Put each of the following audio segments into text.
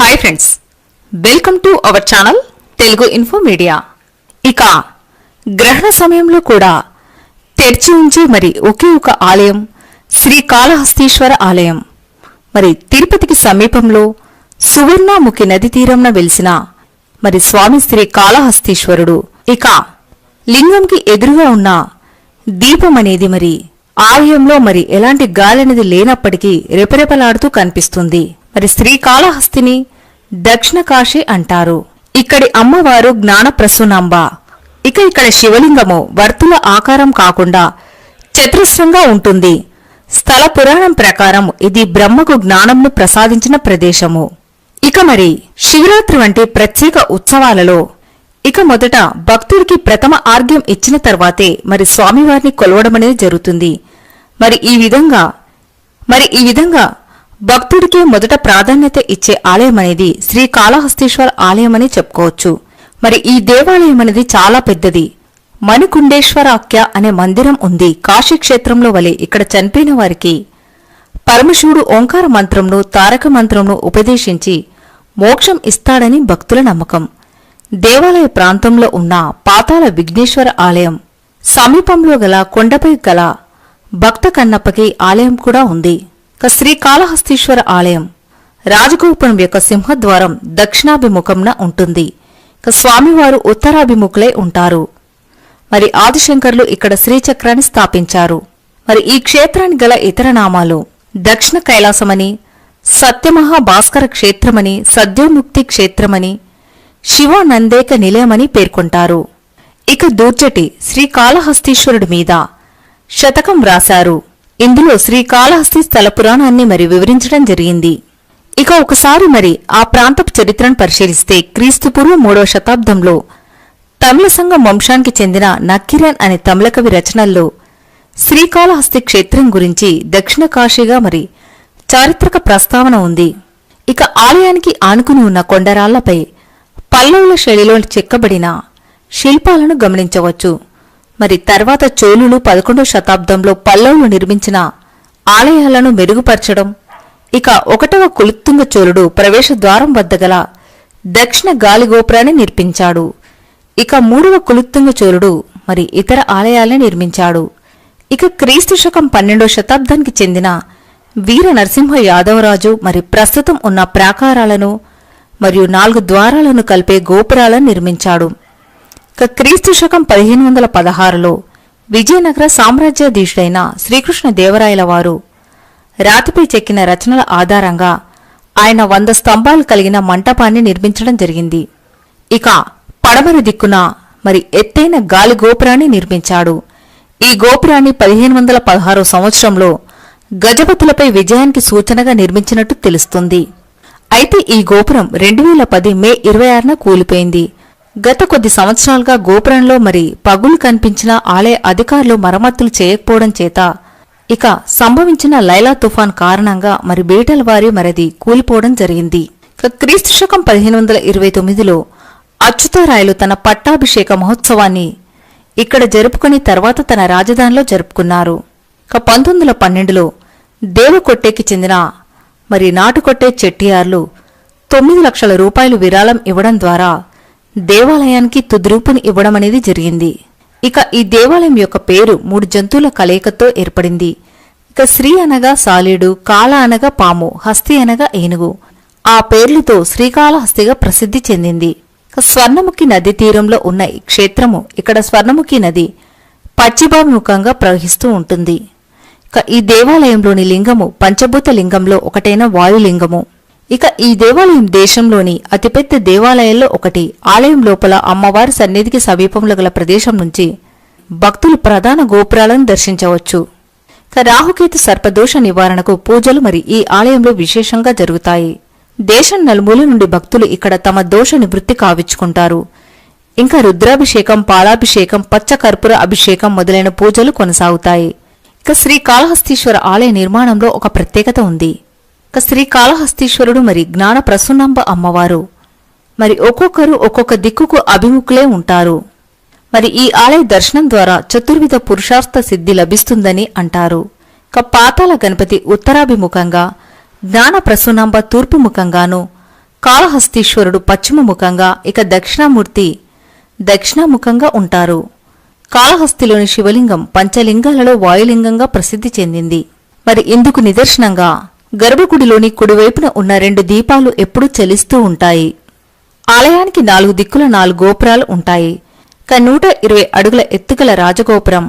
Hi friends, welcome to our channel Telugu info media. ఇక గ్రహణ సమయంలో కూడా తెరిచి ఉంచి ఒకే ఒక ఆలయం శ్రీకాళహస్తీశ్వర ఆలయం. తిరుపతికి సమీపంలో సువర్ణముఖి నది తీరంన వెలిసిన స్వామి శ్రీకాళహస్తీశ్వరుడు. ఇక లింగంకి ఎదురుగా ఉన్న దీపం అనేది ఆలయంలో ఎలాంటి గాలి అనేది లేనప్పటికీ రెపరెపలాడుతూ కనిపిస్తుంది. శ్రీకాళహస్తిని దక్షిణ కాశీ అంటారు. ఇక్కడి అమ్మవారు జ్ఞానప్రసూనాంబ. ఇక్కడ శివలింగము వర్తుల ఆకారం కాకుండా చతురస్రంగా ఉంటుంది. స్థల పురాణం ప్రకారం ఇది బ్రహ్మకు జ్ఞానంను ప్రసాదించిన ప్రదేశము. శివరాత్రి వంటి ప్రత్యేక ఉత్సవాలలో మొదట భక్తుడికి ప్రథమ ఆర్ఘ్యం ఇచ్చిన తర్వాతే స్వామివారిని కొలవడమనేది జరుగుతుంది. ఈ విధంగా భక్తుడికి మొదట ప్రాధాన్యత ఇచ్చే ఆలయం అనేది శ్రీకాళహస్తీశ్వర ఆలయం అని చెప్పుకోవచ్చు. ఈ దేవాలయం అనేది చాలా పెద్దది. మణికుండేశ్వరాఖ్య అనే మందిరం ఉంది. కాశీక్షేత్రంలో వలె ఇక్కడ చనిపోయిన వారికి పరమశివుడు ఓంకార మంత్రంను తారక మంత్రంను ఉపదేశించి మోక్షం ఇస్తాడని భక్తుల నమ్మకం. దేవాలయ ప్రాంతంలో ఉన్న పాతాళ విఘ్నేశ్వర ఆలయం సమీపంలో గల కొండపై గల భక్త కన్నప్పకి ఆలయం కూడా ఉంది. శ్రీకాళహస్తీశ్వర ఆలయం రాజగోపురం యొక్క సింహద్వారం దక్షిణాభిముఖంన ఉంటుంది. స్వామివారు ఉత్తరాభిముఖులై ఉంటారు. ఆదిశంకర్లు ఇక్కడ శ్రీచక్రాన్ని స్థాపించారు. ఈ క్షేత్రానికి గల ఇతర నామాలు దక్షిణ కైలాసమని, సత్యమహాభాస్కర క్షేత్రమని, సద్యోముక్తి క్షేత్రమని, శివానందేక నిలయమని పేర్కొంటారు. దూర్జటి శ్రీకాళహస్తీశ్వరుడి మీద శతకం రాశారు. ఇందులో శ్రీకాళహస్తి స్థల పురాణాన్ని వివరించడం జరిగింది. ఒకసారి ఆ ప్రాంతపు చరిత్రను పరిశీలిస్తే క్రీస్తుపూర్వం 3వ శతాబ్దంలో తమిళ సంఘం వంశానికి చెందిన నక్కిరన్ అనే తమిళ కవి రచనల్లో శ్రీకాళహస్తి క్షేత్రం గురించి దక్షిణ కాశీగా చారిత్రక ప్రస్తావన ఉంది. ఆలయానికి ఆనుకుని ఉన్న కొండరాళ్లపై పల్లవుల శైలిలో చెక్కబడిన శిల్పాలను గమనించవచ్చు. తర్వాత చోళులు 11వ శతాబ్దంలో పల్లవులు నిర్మించిన ఆలయాలను మెరుగుపరచడం, 1వ కులుత్తుంగ చోళుడు ప్రవేశ ద్వారం వద్ద గల దక్షిణ గాలిగోపురాన్ని నిర్మించాడు. 3వ కులుత్తుంగ చోళుడు ఇతర ఆలయాల్ని నిర్మించాడు. క్రీస్తు శకం 12వ శతాబ్దానికి చెందిన వీర నరసింహ యాదవరాజు ప్రస్తుతం ఉన్న ప్రాకారాలను 4 ద్వారాలను కలిపే గోపురాలను నిర్మించాడు. క్రీస్తు శకం 1516లో విజయనగర సామ్రాజ్యాధీశుడైన శ్రీకృష్ణ దేవరాయల వారు రాతిపై చెక్కిన రచనల ఆధారంగా ఆయన 100 స్తంభాలు కలిగిన మంటపాన్ని నిర్మించడం జరిగింది. పడమర దిక్కున ఎత్తైన గాలి గోపురాన్ని నిర్మించాడు. ఈ గోపురాన్ని 1516 సంవత్సరంలో గజపతులపై విజయానికి సూచనగా నిర్మించినట్టు తెలుస్తుంది. అయితే ఈ గోపురం 2010 మే 26న కూలిపోయింది. గత కొద్ది సంవత్సరాలుగా గోపురంలో పగులు కనిపించిన ఆలయ అధికారులు మరమ్మతులు చేయకపోవడం చేత సంభవించిన లైలా తుఫాన్ కారణంగా బీటల వారి మరది కూలిపోవడం జరిగింది. క్రీస్తు శకం 1529లో అచ్యుతరాయలు తన పట్టాభిషేక మహోత్సవాన్ని ఇక్కడ జరుపుకుని తర్వాత తన రాజధానిలో జరుపుకున్నారు. 1912లో దేవకొట్టేకి చెందిన నాటుకొట్టే చెట్టియార్లు 9 లక్షల రూపాయలు విరాళం ఇవ్వడం ద్వారా దేవాలయానికి తుదిరూపుని ఇవ్వడమనేది జరిగింది. ఈ దేవాలయం యొక్క పేరు 3 జంతువుల కలయికతో ఏర్పడింది. శ్రీ అనగా సాలీడు, కాళ అనగా పాము, హస్తి అనగా ఏనుగు. ఆ పేర్లతో శ్రీకాళహస్తిగా ప్రసిద్ధి చెందింది. స్వర్ణముఖి నది తీరంలో ఉన్న ఈ క్షేత్రము ఇక్కడ స్వర్ణముఖి నది పశ్చిమాభిముఖంగా ప్రవహిస్తూ ఉంటుంది. ఈ దేవాలయంలోని లింగము పంచభూత లింగంలో ఒకటైన వాయులింగము. ఈ దేవాలయం దేశంలోని అతిపెద్ద దేవాలయాల్లో ఒకటి. ఆలయం లోపల అమ్మవారి సన్నిధికి సమీపంలో గల ప్రదేశం నుంచి భక్తులు ప్రధాన గోపురాలను దర్శించవచ్చు. రాహుకేతు సర్పదోష నివారణకు పూజలు ఈ ఆలయంలో విశేషంగా జరుగుతాయి. దేశం నలుమూల నుండి భక్తులు ఇక్కడ తమ దోష నివృత్తి కావించుకుంటారు. రుద్రాభిషేకం, పాలాభిషేకం, పచ్చ కర్పూర అభిషేకం మొదలైన పూజలు కొనసాగుతాయి. శ్రీకాళహస్తీశ్వర ఆలయ నిర్మాణంలో ఒక ప్రత్యేకత ఉంది. శ్రీకాళహస్తీశ్వరుడు జ్ఞాన ప్రసూనాంబ అమ్మవారు ఒక్కొక్కరు ఒక్కొక్క దిక్కుకు అభిముఖులే ఉంటారు. ఈ ఆలయ దర్శనం ద్వారా చతుర్విధ పురుషార్థ సిద్ధి లభిస్తుందని అంటారు. పాతాళ గణపతి ఉత్తరాభిముఖంగా, జ్ఞాన ప్రసూనాంబ తూర్పుముఖంగాను, కాళహస్తీశ్వరుడు పశ్చిమముఖంగా, ఇక దక్షిణామూర్తి దక్షిణాముఖంగా ఉంటారు. కాళహస్తిలోని శివలింగం పంచలింగాలలో వాయులింగంగా ప్రసిద్ధి చెందింది. మరి ఇందుకు నిదర్శనంగా గర్భగుడిలోని కుడివైపున ఉన్న 2 దీపాలు ఎప్పుడూ చలిస్తూ ఉంటాయి. ఆలయానికి 4 దిక్కుల 4 గోపురాలు ఉంటాయి. 120 అడుగుల ఎత్తుగల రాజగోపురం,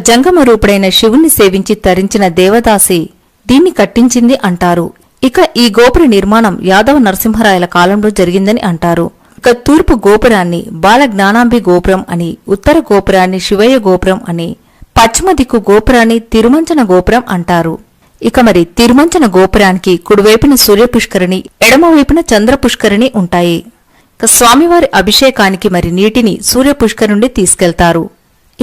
జంగమ రూపుడైన శివుణ్ణి సేవించి తరించిన దేవదాసి దీన్ని కట్టించింది అంటారు. ఇక ఈ గోపుర నిర్మాణం యాదవ నరసింహరాయల కాలంలో జరిగిందని అంటారు. ఇక తూర్పు గోపురాన్ని బాలజ్ఞానాంబి గోపురం అని, ఉత్తర గోపురాన్ని శివయ్య గోపురం అని, పశ్చిమ దిక్కు గోపురాన్ని తిరుమంచన గోపురం అంటారు. ఇక మరి తిరుమంచన గోపురానికి కుడివైపున సూర్యపుష్కరిణి, ఎడమవైపున చంద్రపుష్కరిణి ఉంటాయి. ఇక స్వామివారి అభిషేకానికి మరి నీటిని సూర్యపుష్కరి నుండి తీసుకెళ్తారు.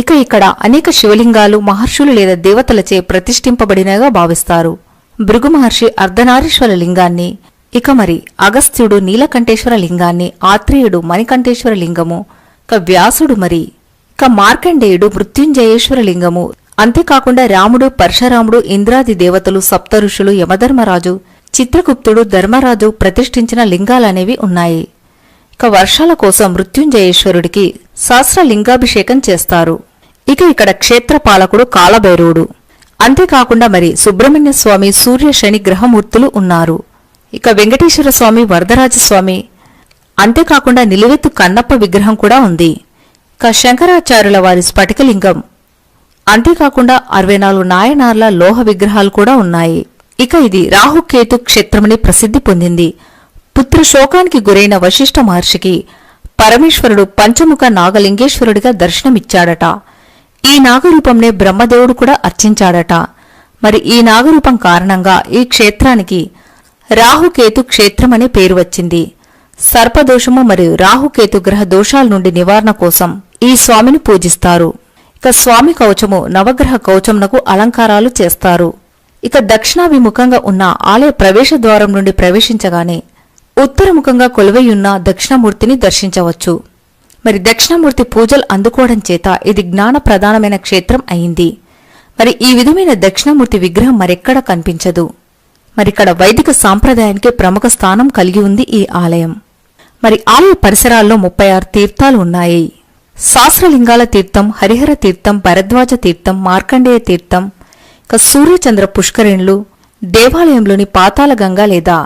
ఇక ఇక్కడ అనేక శివలింగాలు మహర్షులు లేదా దేవతలచే ప్రతిష్ఠింపబడినగా భావిస్తారు. భృగు మహర్షి అర్ధనారీశ్వర లింగాన్ని, ఇక మరి అగస్త్యుడు నీలకంఠేశ్వర లింగాన్ని, ఆత్రేయుడు మణికంఠేశ్వర లింగము, ఇక వ్యాసుడు మరి ఇక మార్కండేయుడు మృత్యుంజయేశ్వర లింగము, అంతేకాకుండా రాముడు, పరశురాముడు, ఇంద్రాది దేవతలు, సప్తఋషులు, యమధర్మరాజు, చిత్రగుప్తుడు, ధర్మరాజు ప్రతిష్ఠించిన లింగాలనేవి ఉన్నాయి. ఇక వర్షాల కోసం మృత్యుంజయేశ్వరుడికి సహస్రలింగాభిషేకం చేస్తారు. ఇక ఇక్కడ క్షేత్రపాలకుడు కాలభైరవుడు, అంతేకాకుండా మరి సుబ్రహ్మణ్య స్వామి, సూర్య, శని గ్రహమూర్తులు ఉన్నారు. ఇక వెంకటేశ్వర స్వామి, వరదరాజస్వామి, అంతేకాకుండా నిలువెత్తు కన్నప్ప విగ్రహం కూడా ఉంది. ఇక శంకరాచార్యుల వారి స్ఫటికలింగం, అంతేకాకుండా 64 నాయనార్ల లోహ విగ్రహాలు కూడా ఉన్నాయి. ఇక ఇది రాహుకేతు క్షేత్రమని ప్రసిద్ధి పొందింది. పుత్రశోకానికి గురైన వశిష్ఠ మహర్షికి పరమేశ్వరుడు పంచముఖ నాగలింగేశ్వరుడిగా దర్శనమిచ్చాడట. ఈ నాగరూపంనే బ్రహ్మదేవుడు కూడా అర్చించాడట. మరి ఈ నాగరూపం కారణంగా ఈ క్షేత్రానికి రాహుకేతు క్షేత్రమనే పేరు వచ్చింది. సర్పదోషము మరియు రాహుకేతు గ్రహ దోషాల నుండి నివారణ కోసం ఈ స్వామిని పూజిస్తారు. ఇక స్వామి కవచము నవగ్రహ కవచమునకు అలంకారాలు చేస్తారు. ఇక దక్షిణాభిముఖంగా ఉన్న ఆలయ ప్రవేశ ద్వారం నుండి ప్రవేశించగానే ఉత్తరముఖంగా కొలువైయున్న దక్షిణామూర్తిని దర్శించవచ్చు. మరి దక్షిణామూర్తి పూజలు అందుకోవడం చేత ఇది జ్ఞాన ప్రధానమైన క్షేత్రం అయింది. మరి ఈ విధమైన దక్షిణామూర్తి విగ్రహం మరెక్కడా కనిపించదు. మరిక్కడ వైదిక సాంప్రదాయానికి ప్రముఖ స్థానం కలిగి ఉంది ఈ ఆలయం. మరి ఆలయ పరిసరాల్లో 36 తీర్థాలు ఉన్నాయి. శాస్త్రలింగాల తీర్థం, హరిహర తీర్థం, భరద్వాజ తీర్థం, మార్కండేయ తీర్థం, ఇక సూర్యచంద్ర పుష్కరిణులు, దేవాలయంలోని పాతాళ గంగా లేదా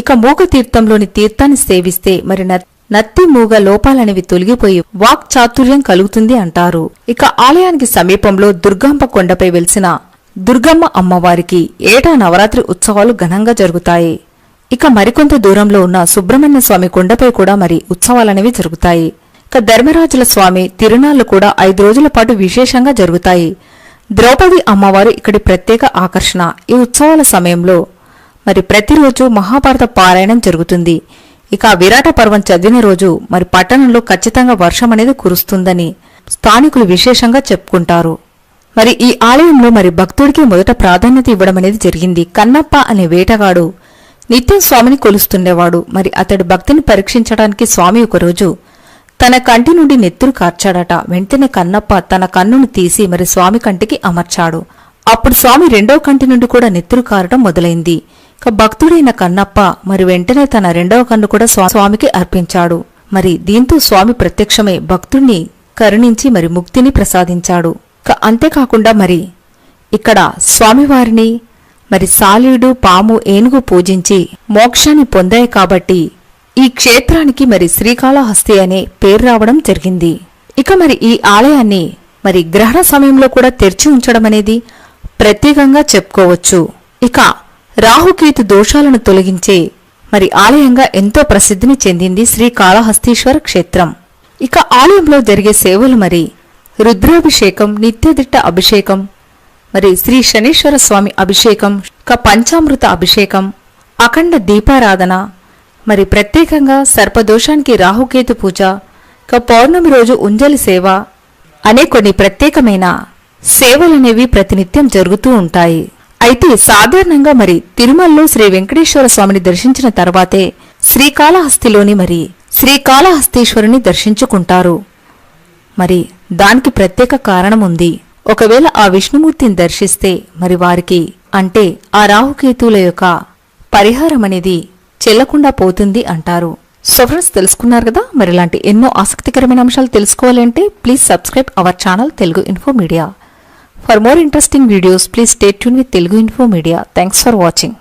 ఇక మూగ తీర్థంలోని తీర్థాన్ని సేవిస్తే మరి నత్తి మూగ లోపాలనేవి తొలగిపోయి వాక్ చాతుర్యం కలుగుతుంది అంటారు. ఇక ఆలయానికి సమీపంలో దుర్గాంబ కొండపై వెలిసిన దుర్గమ్మ అమ్మవారికి ఏటా నవరాత్రి ఉత్సవాలు ఘనంగా జరుగుతాయి. ఇక మరికొంత దూరంలో ఉన్న సుబ్రహ్మణ్య స్వామి కొండపై కూడా మరి ఉత్సవాలనేవి జరుగుతాయి. ఇక ధర్మరాజుల స్వామి తిరునాళ్లు కూడా 5 రోజుల పాటు విశేషంగా జరుగుతాయి. ద్రౌపది అమ్మవారు ఇక్కడి ప్రత్యేక ఆకర్షణ. ఈ ఉత్సవాల సమయంలో మరి ప్రతిరోజు మహాభారత పారాయణం జరుగుతుంది. ఇక విరాట పర్వం చదివిన రోజు మరి పట్టణంలో ఖచ్చితంగా వర్షం అనేది కురుస్తుందని స్థానికులు విశేషంగా చెప్పుకుంటారు. మరి ఈ ఆలయంలో మరి భక్తుడికి మొదట ప్రాధాన్యత ఇవ్వడం అనేది జరిగింది. కన్నప్ప అనే వేటగాడు నిత్యం స్వామిని కొలుస్తుండేవాడు. మరి అతడి భక్తిని పరీక్షించడానికి స్వామి ఒకరోజు తన కంటి నుండి నెత్తురు కార్చాడట. వెంటనే కన్నప్ప తన కన్నును తీసి మరి స్వామి కంటికి అమర్చాడు. అప్పుడు స్వామి రెండవ కంటి నుండి కూడా నెత్తురు కారటం మొదలైంది. ఇక భక్తుడైన కన్నప్ప మరి వెంటనే తన రెండవ కన్ను కూడా స్వామికి అర్పించాడు. మరి దీంతో స్వామి ప్రత్యక్షమే భక్తుణ్ణి కరుణించి మరి ముక్తిని ప్రసాదించాడు. అంతేకాకుండా మరి ఇక్కడ స్వామివారిని మరి సాలీడు, పాము, ఏనుగు పూజించి మోక్షాన్ని పొందాయి కాబట్టి ఈ క్షేత్రానికి మరి శ్రీకాళహస్తి అనే పేరు రావడం జరిగింది. ఇక మరి ఈ ఆలయాన్ని మరి గ్రహణ సమయంలో కూడా తెరిచి ఉంచడం అనేది ప్రత్యేకంగా చెప్పుకోవచ్చు. ఇక రాహుకేతు దోషాలను తొలగించే మరి ఆలయంగా ఎంతో ప్రసిద్ధిని చెందింది శ్రీకాళహస్తీశ్వర క్షేత్రం. ఇక ఆలయంలో జరిగే సేవలు మరి రుద్రాభిషేకం, నిత్యదిట్ట అభిషేకం, మరి శ్రీ శనీశ్వర స్వామి అభిషేకం, ఇక పంచామృత అభిషేకం, అఖండ దీపారాధన, మరి ప్రత్యేకంగా సర్పదోషానికి రాహుకేతు పూజ, ఇక పౌర్ణమి రోజు ఉంజలి సేవ అనే కొన్ని ప్రత్యేకమైన సేవలనేవి ప్రతినిత్యం జరుగుతూ ఉంటాయి. అయితే సాధారణంగా మరి తిరుమలలో శ్రీ వెంకటేశ్వర స్వామిని దర్శించిన తర్వాతే శ్రీకాళహస్తిలోని మరి శ్రీకాళహస్తీశ్వరుని దర్శించుకుంటారు. మరి దానికి ప్రత్యేక కారణం ఉంది. ఒకవేళ ఆ విష్ణుమూర్తిని దర్శిస్తే మరి వారికి అంటే ఆ రాహుకేతువుల యొక్క పరిహారం అనేది చెల్లకుండా పోతుంది అంటారు. సో ఫ్రెండ్స్, తెలుసుకున్నారు కదా. మరి ఇలాంటి ఎన్నో ఆసక్తికరమైన అంశాలు తెలుసుకోవాలంటే please subscribe our channel Telugu info media. For more interesting videos please stay tune with Telugu info media. Thanks for watching.